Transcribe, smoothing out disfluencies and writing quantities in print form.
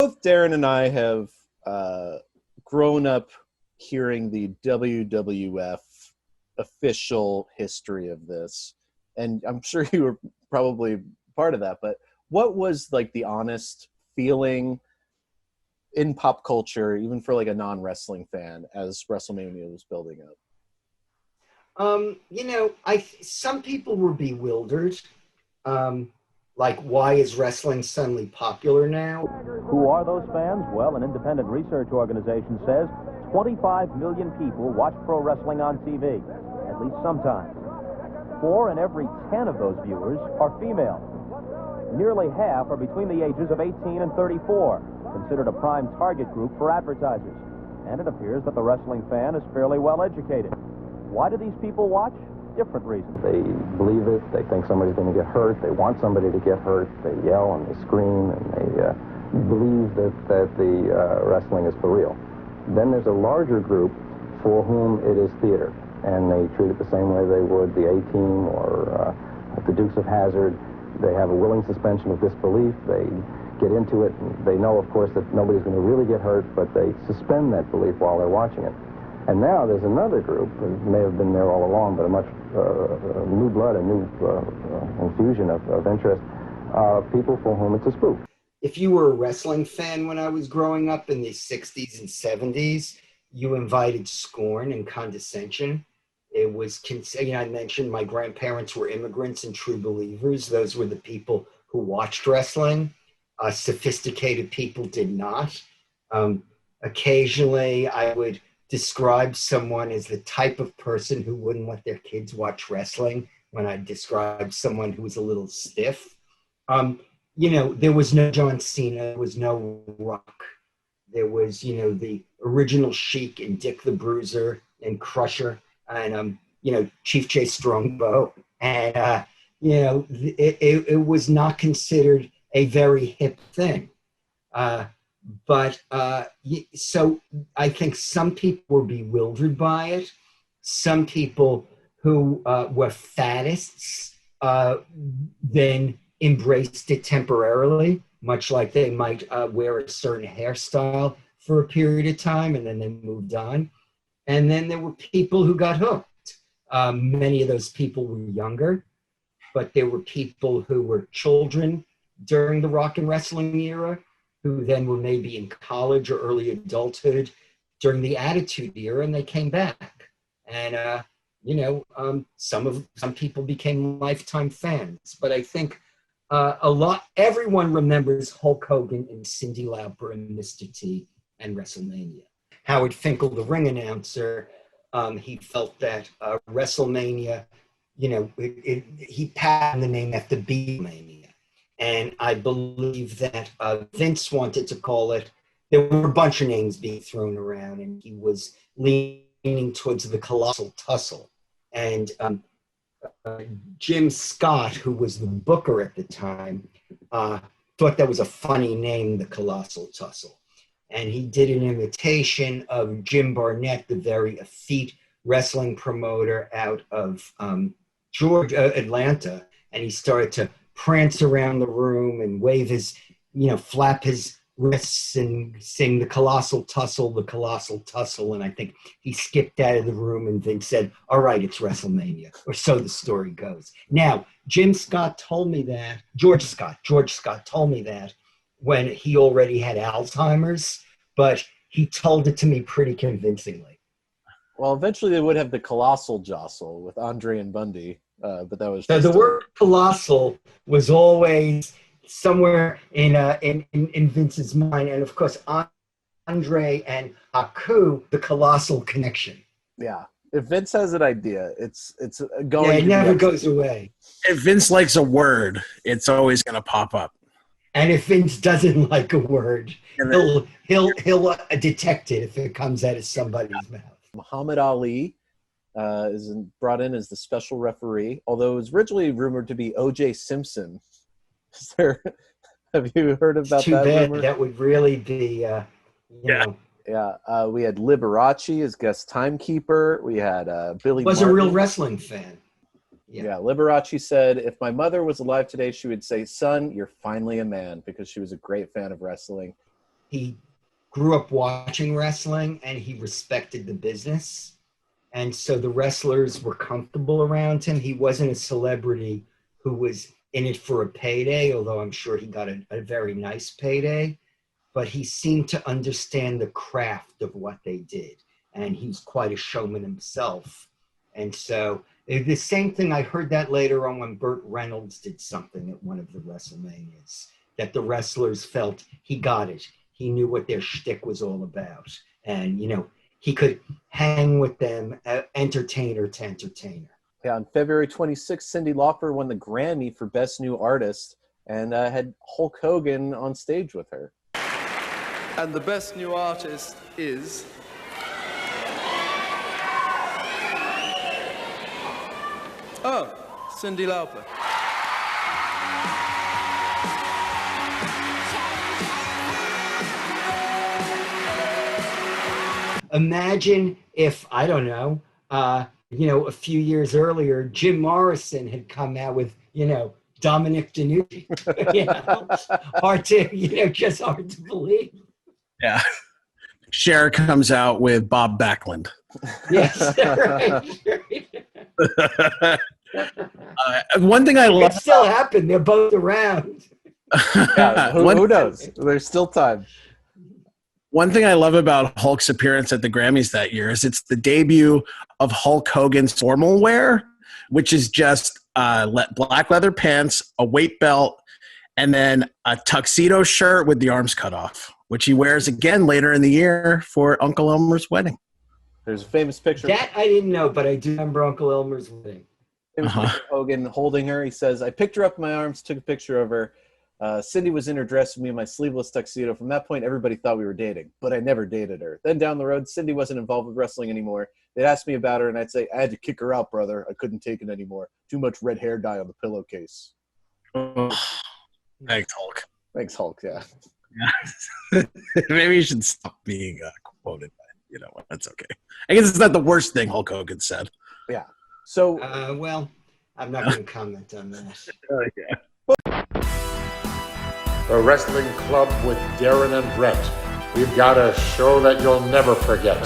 both Darren and I have grown up hearing the WWF official history of this, and I'm sure you were probably part of that, but what was like the honest feeling in pop culture, even for like a non-wrestling fan, as WrestleMania was building up? Some people were bewildered. Like, why is wrestling suddenly popular now? Who are those fans? Well, an independent research organization says 25 million people watch pro wrestling on TV, at least sometimes. 4 in every 10 of those viewers are female. Nearly half are between the ages of 18 and 34, considered a prime target group for advertisers. And it appears that the wrestling fan is fairly well educated. Why do these people watch? Different reasons. They believe it. They think somebody's going to get hurt. They want somebody to get hurt. They yell and they scream and they believe that the wrestling is for real. Then there's a larger group for whom it is theater, and they treat it the same way they would the A-Team or the Dukes of Hazzard. They have a willing suspension of disbelief. They get into it. And they know, of course, that nobody's going to really get hurt, but they suspend that belief while they're watching it. And now there's another group, who may have been there all along, but a much new blood, a new infusion of interest, people for whom it's a spoof. If you were a wrestling fan when I was growing up in the 60s and 70s, you invited scorn and condescension. It was, I mentioned my grandparents were immigrants and true believers. Those were the people who watched wrestling. Sophisticated people did not. Occasionally, I would describe someone as the type of person who wouldn't let their kids watch wrestling when I described someone who was a little stiff. There was no John Cena, there was no Rock. There was, the original Sheik and Dick the Bruiser and Crusher and, Chief J. Strongbow. And, it was not considered a very hip thing. So I think some people were bewildered by it. Some people who were faddists then embraced it temporarily, much like they might wear a certain hairstyle for a period of time and then they moved on. And then there were people who got hooked. Many of those people were younger, but there were people who were children during the rock and wrestling era, who then were maybe in college or early adulthood during the Attitude Era, and they came back. And, some people became lifetime fans. But I think everyone remembers Hulk Hogan and Cyndi Lauper and Mr. T and WrestleMania. Howard Finkel, the ring announcer, he felt that WrestleMania, he patented the name after Beatlemania. And I believe that Vince wanted to call it, there were a bunch of names being thrown around, and he was leaning towards the Colossal Tussle. And Jim Scott, who was the booker at the time, thought that was a funny name, the Colossal Tussle. And he did an imitation of Jim Barnett, the very effete wrestling promoter out of Atlanta. And he started to prance around the room and wave his, flap his wrists and sing the Colossal Tussle, the Colossal Tussle. And I think he skipped out of the room and Vince said, all right, it's WrestleMania, or so the story goes. Now, George Scott told me that when he already had Alzheimer's, but he told it to me pretty convincingly. Well, eventually they would have the Colossal Jostle with Andre and Bundy. But that was the word colossal was always somewhere in Vince's mind, and of course Andre and Haku, the colossal connection. Yeah, if Vince has an idea, it's going. Yeah, it never goes away. If Vince likes a word, it's always going to pop up. And if Vince doesn't like a word, he'll detect it if it comes out of somebody's mouth. Muhammad Ali is brought in as the special referee, although it was originally rumored to be O.J. Simpson. Have you heard about too that bad. rumor? That would really be, know. Yeah, we had Liberace as guest timekeeper. We had Billy was Martin. A real wrestling fan. Yeah, Liberace said, if my mother was alive today, she would say, son, you're finally a man, because she was a great fan of wrestling. he grew up watching wrestling and he respected the business. And so the wrestlers were comfortable around him. He wasn't a celebrity who was in it for a payday, although I'm sure he got a very nice payday. But he seemed to understand the craft of what they did. And he's quite a showman himself. And so the same thing, I heard that later on when Burt Reynolds did something at one of the WrestleManias, that the wrestlers felt he got it. He knew what their shtick was all about. And, you know, he could hang with them, entertainer to entertainer. Yeah, on February 26th, Cyndi Lauper won the Grammy for Best New Artist and had Hulk Hogan on stage with her. And the Best New Artist is... Oh, Cyndi Lauper. Imagine if, I don't know, you know, a few years earlier, Jim Morrison had come out with, you know, Dominic DeNucci. You know, hard to, you know, just hard to believe. Yeah. Cher comes out with Bob Backlund. Yes. Right. One thing I love. It still happened. They're both around. Yeah, who knows? There's still time. One thing I love about Hulk's appearance at the Grammys that year is it's the debut of Hulk Hogan's formal wear, which is just black leather pants, a weight belt, and then a tuxedo shirt with the arms cut off, which he wears again later in the year for Uncle Elmer's wedding. There's a famous picture. That I didn't know, but I do remember Uncle Elmer's wedding. Famous picture of Hogan holding her. He says, I picked her up in my arms, took a picture of her. Cyndi was in her dress with me in my sleeveless tuxedo. From that point, everybody thought we were dating, but I never dated her. Then down the road, Cyndi wasn't involved with wrestling anymore. They'd ask me about her, and I'd say, I had to kick her out, brother. I couldn't take it anymore. Too much red hair dye on the pillowcase. Thanks, Hulk. Thanks, Hulk, yeah. Maybe you should stop being quoted, but you know, that's okay. I guess it's not the worst thing Hulk Hogan said. Yeah. So, well, I'm not going to comment on that. Yeah. The Wrestling Club with Darren and Brett. We've got a show that you'll never forget.